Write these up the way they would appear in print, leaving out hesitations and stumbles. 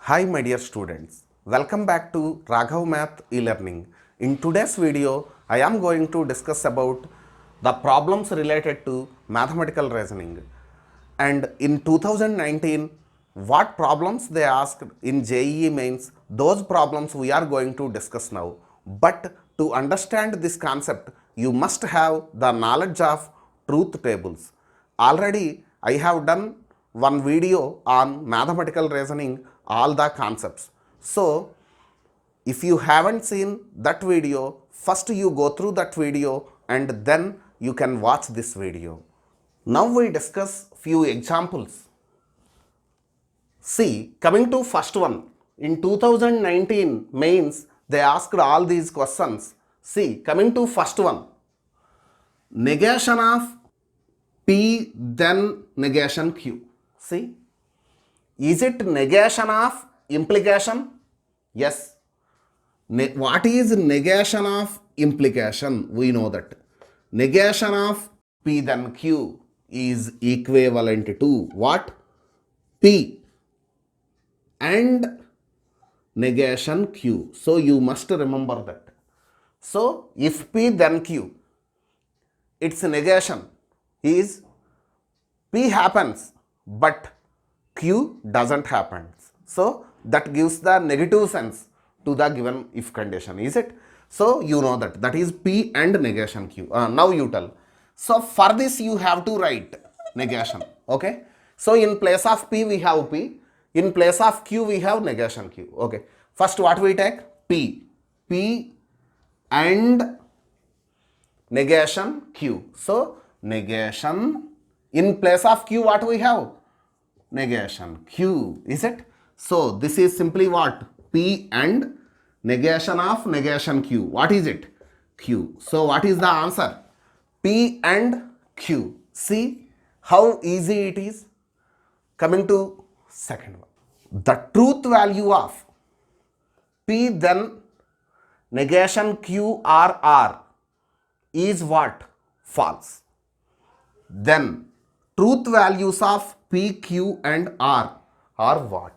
Hi my dear students, welcome back to Raghav Math e-learning. In today's video, I am going to discuss about the problems related to mathematical reasoning. And in 2019, what problems they asked in JEE mains, those problems we are going to discuss now. But to understand this concept, you must have the knowledge of truth tables. Already I have done one video on mathematical reasoning, all the concepts. So if you haven't seen that video, first you go through that video and then you can watch this video. Now we discuss few examples. See, coming to first one, in 2019 mains, they asked all these questions. See, coming to first one, negation of P then negation Q. See, is it negation of implication? Yes. What is negation of implication? We know that. Negation of P then Q is equivalent to what? P and negation Q. So you must remember that. So if P then Q, its negation is P happens but Q doesn't happen. So that gives the negative sense to the given if condition, is it? So you know that is P and negation Q. Now you tell. So for this you have to write negation. Okay. So in place of P we have P. In place of Q we have negation Q. Okay. First what we take? P. P and negation Q. So negation, in place of Q what we have? Negation Q, is it? So this is simply what? P and negation of negation Q. What is it? Q. So what is the answer? P and Q. See how easy it is. Coming to second one. The truth value of P then negation Q or R is what? False. Then truth values of P, Q and R are what?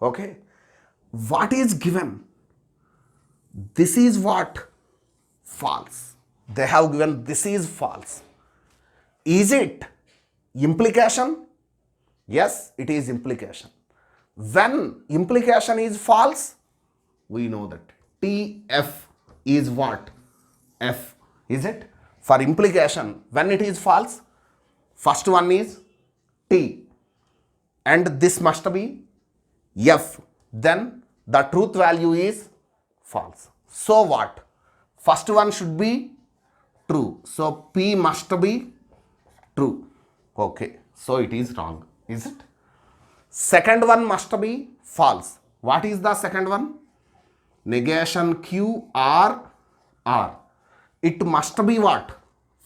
Okay. What is given? This is what? False. They have given this is false. Is it implication? Yes, it is implication. When implication is false, we know that TF is what? F, is it? For implication, when it is false, first one is T and this must be F. Then the truth value is false. So what? First one should be true. So P must be true. Okay. So it is wrong. Is it? Second one must be false. What is the second one? Negation Q or R. It must be what?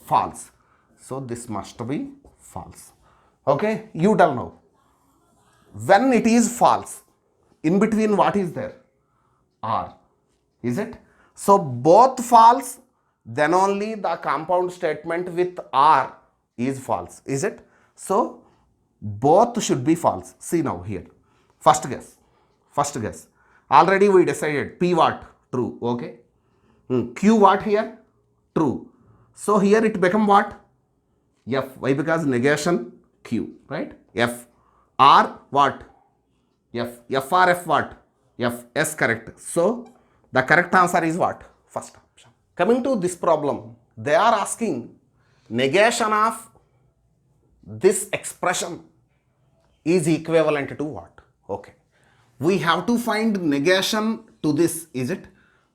False. So this must be false. Okay. You tell now. When it is false, in between what is there? R. Is it? So both false, then only the compound statement with R is false. Is it? So both should be false. See now here. First guess. First guess. Already we decided P what? True. Okay. Q what here? True. So here it become what? F. Why? Because negation Q. Right? F. R what? F. F or F what? F. S correct. So the correct answer is what? First option. Coming to this problem, they are asking negation of this expression is equivalent to what? Okay. We have to find negation to this, is it?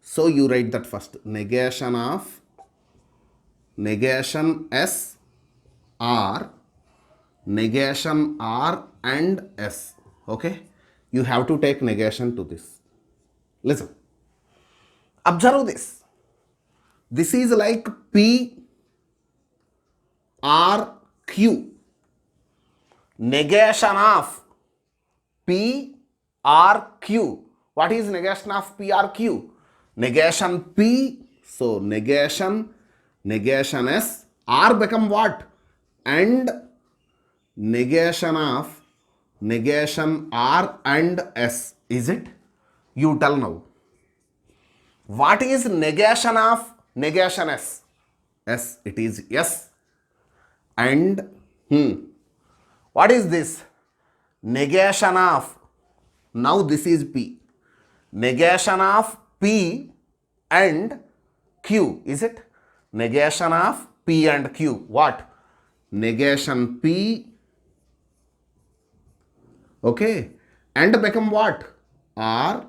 So you write that first. Negation of negation S or negation R and S. Okay. You have to take negation to this. Listen. Observe this. This is like P R Q. Negation of P R Q. What is negation of P R Q? Negation P. So negation S. R become what? And negation of negation R and S. Is it? You tell now. What is negation of negation S? S, it is S. And what is this? Negation of, now this is P. Negation of P and Q, is it? Negation of P and Q. What? Negation P, okay, and become what? R,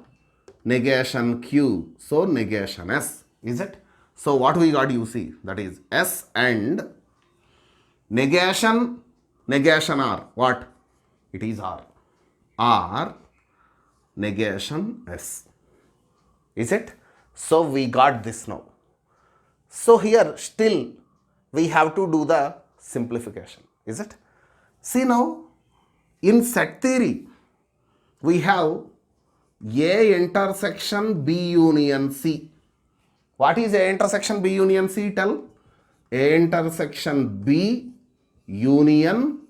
negation Q. So negation S, is it? So what we got, you see, that is S and negation, negation R. What? It is R. R, negation S. Is it? So we got this now. So here still we have to do the simplification. Is it? See now, in set theory, we have A intersection B union C. What is A intersection B union C? Tell. A intersection B union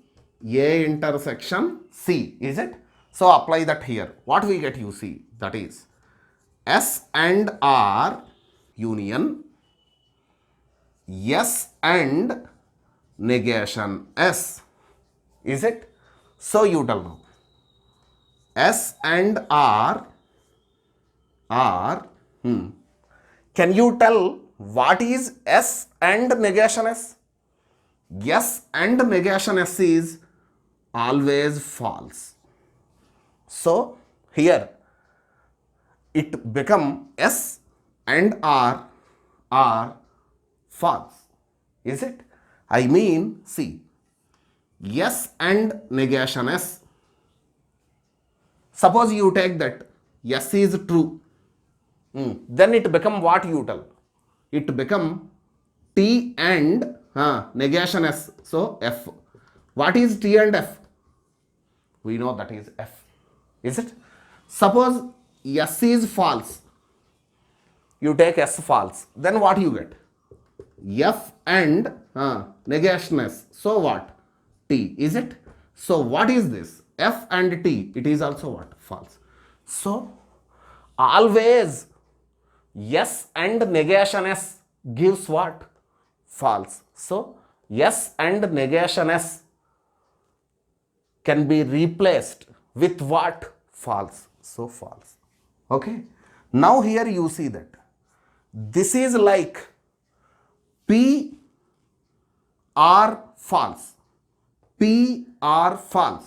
A intersection C. Is it? So apply that here. What we get, you see, that is S and R union S and negation S. Is it? So you tell now. S and R are, can you tell what is S and negation S? S and negation S is always false. So here it become S and R are false. Is it? I mean, see, S and negation S. Suppose you take that S is true. Then it become what, you tell? It become T and negation S. So F. What is T and F? We know that is F. Is it? Suppose S is false. You take S false. Then what you get? F and negation S. So what? T. Is it? So what is this? F and T. It is also what? False. So always S and negation S gives what? False. So S and negation S can be replaced with what? False. So false. Okay. Now here you see that this is like P R false. P R false.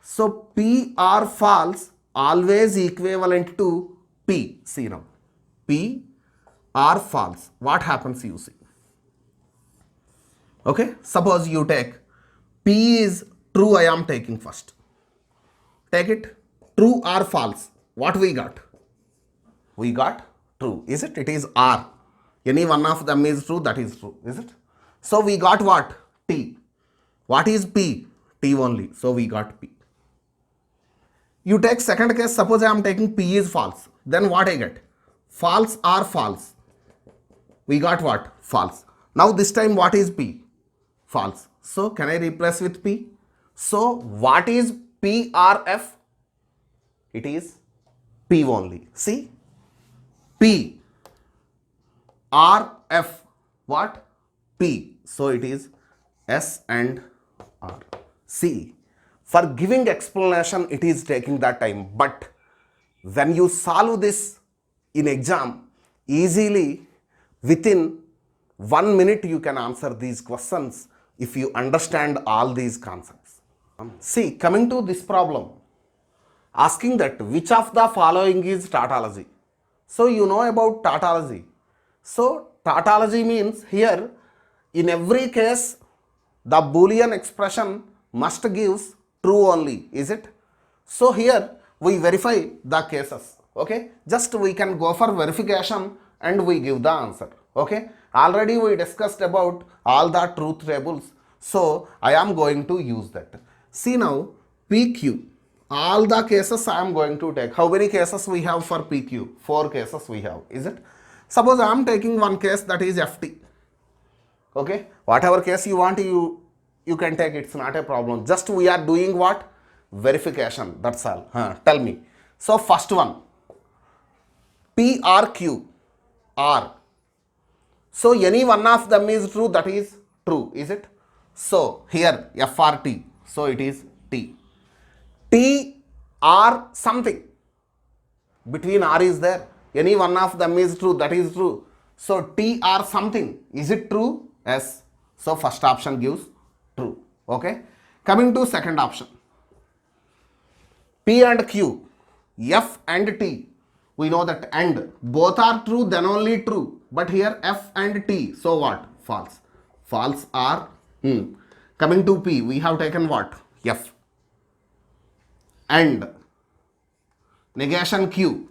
So P R false always equivalent to P. See now. P R false. What happens, you see? Okay. Suppose you take P is true, I am taking first. Take it. True or false. What we got? We got true. Is it? It is R. Any one of them is true, that is true. Is it? So we got what? T. What is P? T only. So we got P. You take second case. Suppose I am taking P is false. Then what I get? False or false. We got what? False. Now this time what is P? False. So can I replace with P? So what is P or F? It is P only. See? P R F. What? P. So it is S and R. See, for giving explanation it is taking that time, but when you solve this in exam, easily within 1 minute you can answer these questions if you understand all these concepts. See, coming to this problem, asking that which of the following is tautology. So you know about tautology. So tautology means here in every case the Boolean expression must gives true only. Is it? So here we verify the cases. Okay, just we can go for verification and we give the answer. Okay, already we discussed about all the truth tables, so I am going to use that. See now, PQ, all the cases I am going to take. How many cases we have for PQ? 4 cases we have. Is it? Suppose I am taking one case, that is FT. Okay, whatever case you want, you can take. It's not a problem. Just we are doing what? Verification. That's all. Tell me. So first one, P or Q, R. So any one of them is true, that is true, is it? So here F or T, so it is T. T or something, between R is there, any one of them is true, that is true. So T or something, is it true? Yes. So first option gives true. Okay. Coming to second option, P and Q, F and T. We know that and both are true, then only true. But here F and T, so what? False. False are Coming to P, we have taken what? F. And negation Q.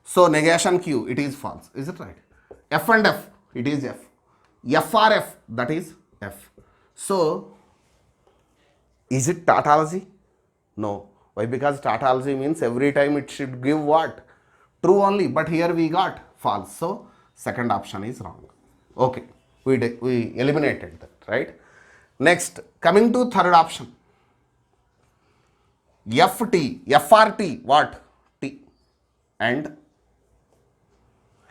So negation Q, it is false. Is it right? F and F, it is F. F or F, that is F. So is it tautology? No. Why? Because tautology means every time it should give what? True only. But here we got false. So second option is wrong. Okay. We eliminated that, right? Next, coming to third option. FT, FRT, what? T. And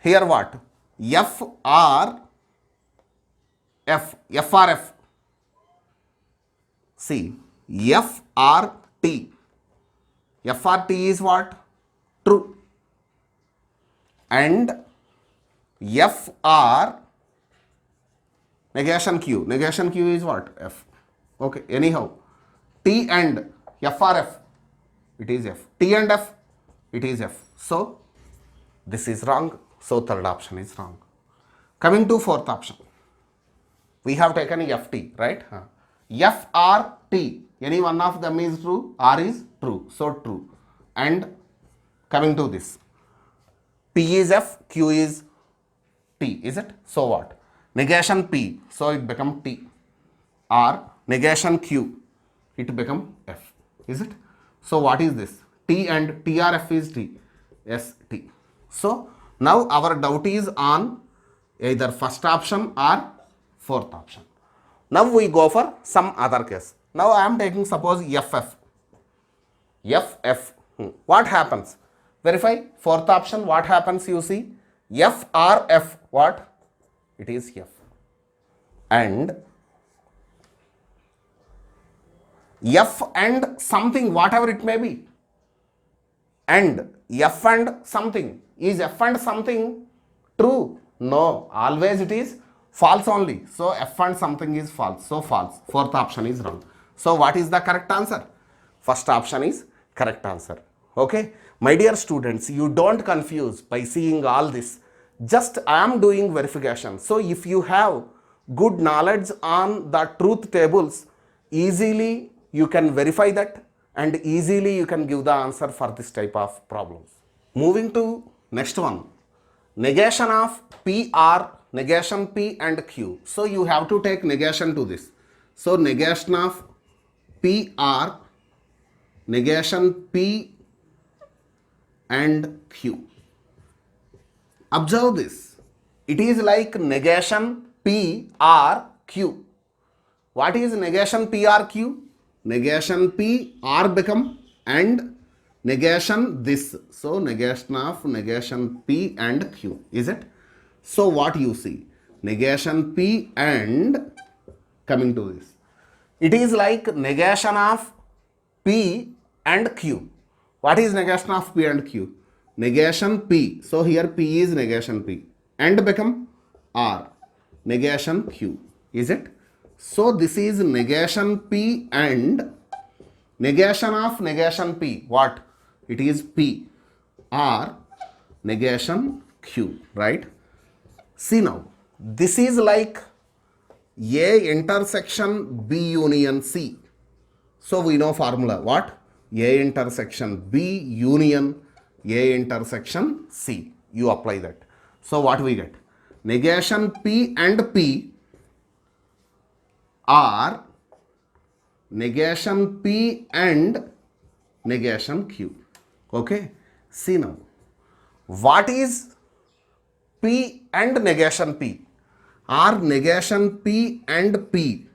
here what? F or F, F or F. See, F or T. F or T is what? True. And F or negation Q. Negation Q is what? F. Okay. Anyhow, T and F or F, it is F. T and F, it is F. So this is wrong. So third option is wrong. Coming to fourth option, we have taken FT, right? F or T, any one of them is true, R is true. So true. And coming to this, P is F, Q is T, is it? So what? Negation P, so it become T. Or negation Q, it become F, is it? So what is this? T and T or F is T. Yes, T. So now our doubt is on either first option or fourth option. Now we go for some other case. Now I am taking suppose FF. FF. What happens? Verify fourth option. What happens? You see, F or F. What? It is F. And F and something, whatever it may be. And F and something. Is F and something true? No. Always it is false only. So F and something is false. So false. Fourth option is wrong. So what is the correct answer? First option is correct answer. Okay. My dear students, you don't confuse by seeing all this. Just I am doing verification. So if you have good knowledge on the truth tables, easily you can verify that and easily you can give the answer for this type of problems. Moving to next one. Negation of P or negation P and Q. So you have to take negation to this. So negation of P or negation P and Q. Observe this. It is like negation P or Q. What is negation P or Q? Negation P R become and negation this. So negation of negation P and Q. Is it? So what you see? Negation P and coming to this. It is like negation of P and Q. What is negation of P and Q? Negation P. So here P is negation P and become R. Negation Q. Is it? So this is negation P and negation of negation P. What? It is P or negation Q, right? See now, this is like A intersection B union C. So we know formula. What? A intersection B union A intersection C. You apply that. So what we get? Negation P and P or negation P and negation Q. Okay. See now. What is P and negation P? Or negation P and P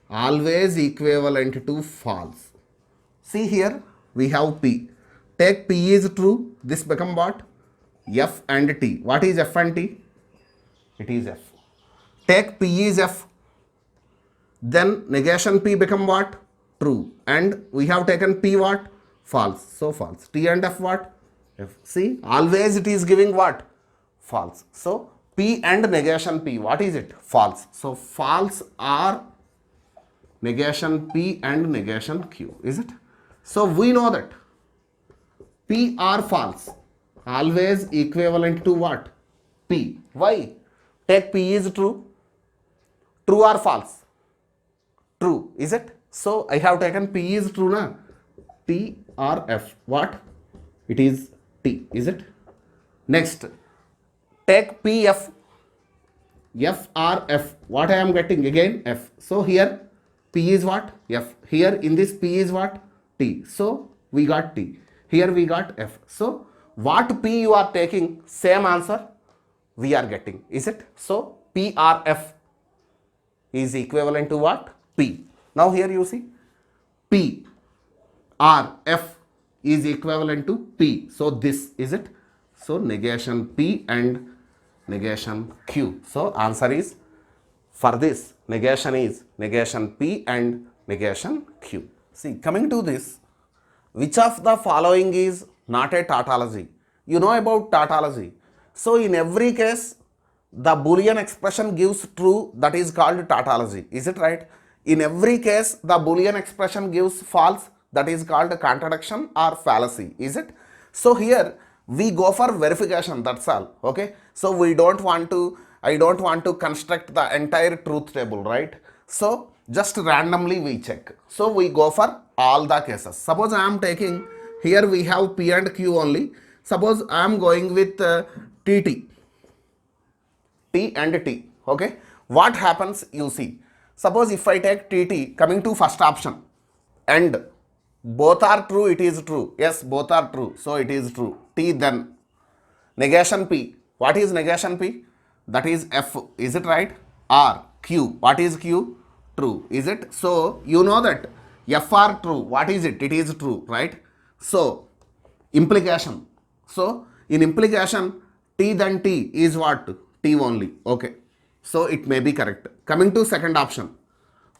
always equivalent to false. See here we have P. take P is true, this become what? F and T. What is F and T? It is F. Take P is F, then negation P become what? True. And we have taken P what? False. So false. T and F what? F. See, always it is giving what? False. So P and negation P, what is it? False. So false are negation P and negation Q, is it? So we know that P are false, always equivalent to what? P. Why? Take P is true. True or false? True, is it? So I have taken P is true na? T or F. What? It is T, is it? Next, take PF. F or F. What I am getting? Again F. So here P is what? F. Here in this P is what? T. So we got T. Here we got F. So what P you are taking, same answer we are getting, is it? So P or F is equivalent to what? P. Now here you see P or F is equivalent to P. So this is it. So negation P and negation Q. So answer is, for this negation is negation P and negation Q. See, coming to this, which of the following is not a tautology? You know about tautology. So in every case, the Boolean expression gives true, that is called tautology. Is it right? In every case, the Boolean expression gives false, that is called contradiction or fallacy. Is it? So here we go for verification, that's all. Okay. So we don't want to, I don't want to construct the entire truth table, right? So just randomly we check. So we go for all the cases. Suppose I am taking, here we have P and Q only. Suppose I am going with TT. T and T. Okay. What happens you see. Suppose if I take TT, coming to first option, and both are true, it is true. Yes, both are true. So it is true. T then. Negation P. What is negation P? That is F. Is it right? R. Q. What is Q? True. Is it? So you know that F are true. What is it? It is true, right? So implication. So in implication, T then T is what? T only. Okay. So it may be correct. Coming to second option.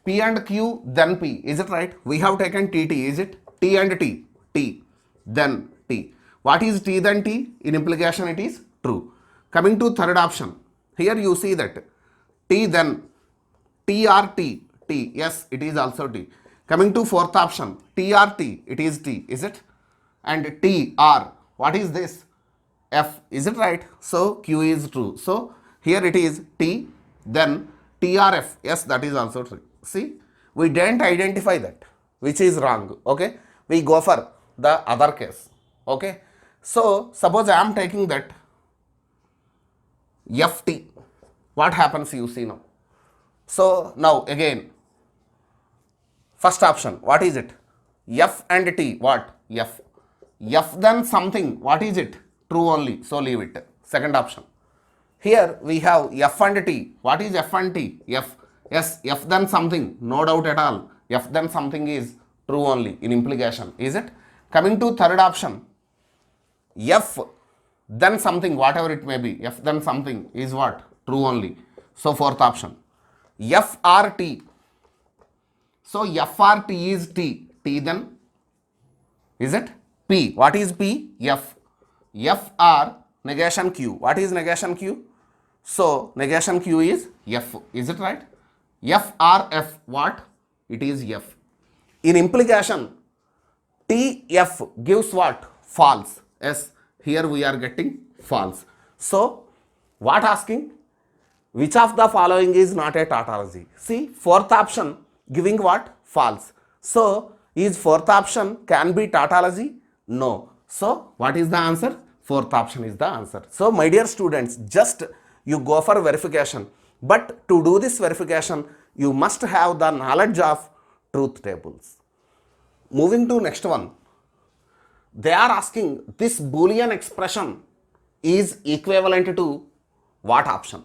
P and Q then P. Is it right? We have taken TT. Is it? T and T. T then T. What is T then T? In implication it is true. Coming to third option. Here you see that T then T or T. T. Yes, it is also T. Coming to fourth option. T or T. It is T. Is it? And T or. What is this? F. Is it right? So Q is true. So here it is T then T or F. Yes, that is also true. See, we didn't identify that, which is wrong. Okay. We go for the other case. Okay. So suppose I am taking that FT. What happens you see now? So now again, first option, what is it? F and T, what? F. F then something, what is it? True only, so leave it. Second option. Here we have F and T. What is F and T? F. Yes, F then something, no doubt at all. F then something is true only in implication. Is it? Coming to third option. F then something, whatever it may be. F then something is what? True only. So fourth option. F or T. So F or T is T. T then, is it? P. What is P? F. F or negation Q. What is negation Q? So negation Q is F. Is it right? F or F. What? It is F. In implication, TF gives what? False. Yes, here we are getting false. So what asking? Which of the following is not a tautology? See, fourth option giving what? False. So is fourth option can be tautology? No. So what is the answer? Fourth option is the answer. So my dear students, just you go for verification. But to do this verification, you must have the knowledge of truth tables. Moving to next one. They are asking this Boolean expression is equivalent to what option?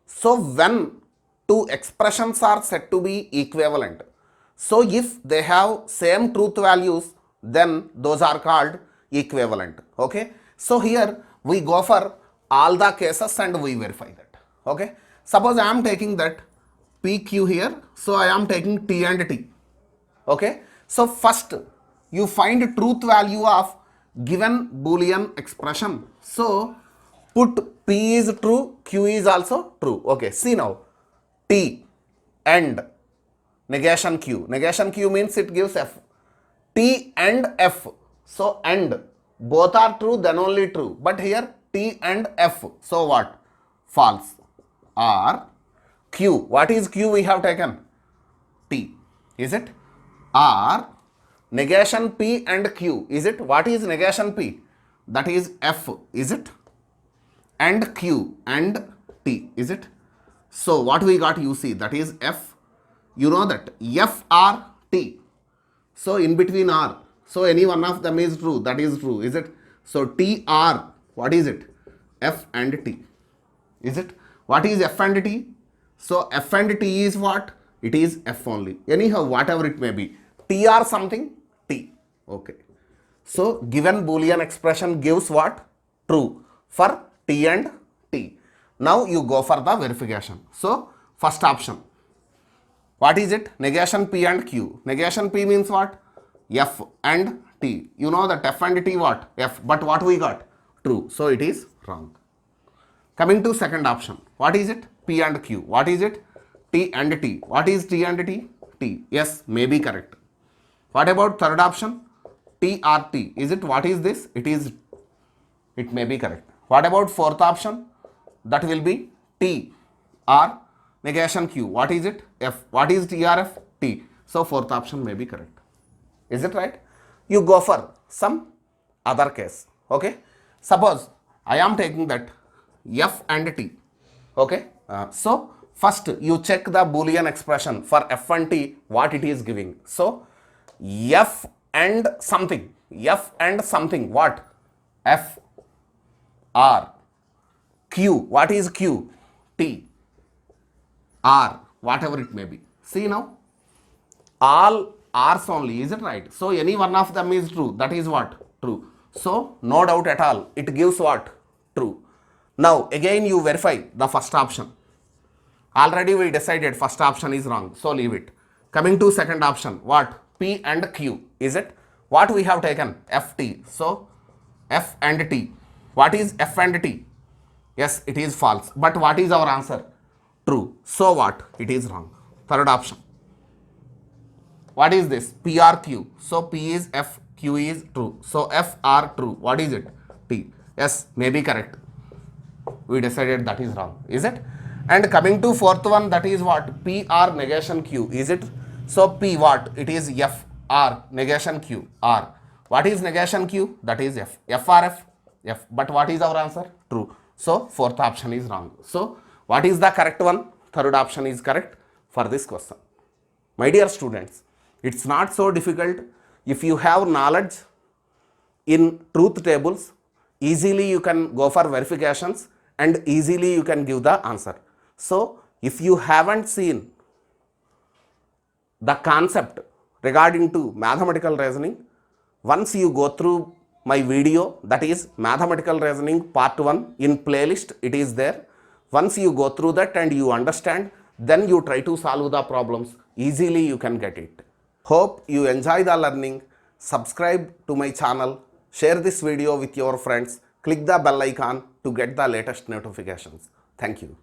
So when two expressions are said to be equivalent, so if they have same truth values, then those are called equivalent. Okay, so here we go for all the cases and we verify that. Okay, suppose I am taking that PQ here, so I am taking T and T. Okay, so first you find truth value of given Boolean expression. So put P is true, Q is also true. Okay, see now, T and negation Q. Negation Q means it gives F. T and F. So and both are true, then only true. But here T and F. So what? False. Or Q. What is Q we have taken? T. Is it? Or negation P and Q. Is it? What is negation P? That is F. Is it? And Q and T. Is it? So what we got, you see, that is F. You know that F or T. So in between R. So any one of them is true. That is true. Is it? So T R. What is it? F and T. Is it? What is F and T? So F and T is what? It is F only. Anyhow, whatever it may be. T or something? T. Okay. So given Boolean expression gives what? True for T and T. Now you go for the verification. So first option. What is it? Negation P and Q. Negation P means what? F and T. You know that F and T what? F. But what we got? True. So it is wrong. Coming to second option. What is it? P and Q. What is it? T and T. What is T and T? T. Yes, may be correct. What about third option? T or T. Is it? What is this? It is. It may be correct. What about fourth option? That will be T or negation Q. What is it? F. What is T or F? T. So fourth option may be correct. Is it right? You go for some other case. Okay. Suppose I am taking that F and T. Okay. So first you check the Boolean expression for F and T, what it is giving. So F and something. F and something. What? F R. Q. What is Q? T. R. Whatever it may be. See now. All R's only. Is it right? So any one of them is true. That is what? True. So no doubt at all. It gives what? True. Now again you verify the first option. Already we decided first option is wrong. So leave it. Coming to second option. What? P and Q. Is it? What we have taken? FT. So F and T. What is F and T? Yes, it is false. But what is our answer? True. So what? It is wrong. Third option. What is this? P or Q. So P is F, Q is true. So F are true. What is it? T. Yes, may be correct. We decided that is wrong. Is it? And coming to fourth one, that is what? P R negation Q. Is it? So P what? It is F R negation Q R. What is negation Q? That is F. F R F. F. But what is our answer? True. So fourth option is wrong. So what is the correct one? Third option is correct for this question. My dear students, it's not so difficult. If you have knowledge in truth tables, easily you can go for verifications and easily you can give the answer. So if you haven't seen the concept regarding to mathematical reasoning, once you go through my video, that is mathematical reasoning part 1 in playlist, it is there. Once you go through that and you understand, then you try to solve the problems, easily you can get it. Hope you enjoy the learning. Subscribe to my channel, share this video with your friends, click the bell icon to get the latest notifications. Thank you.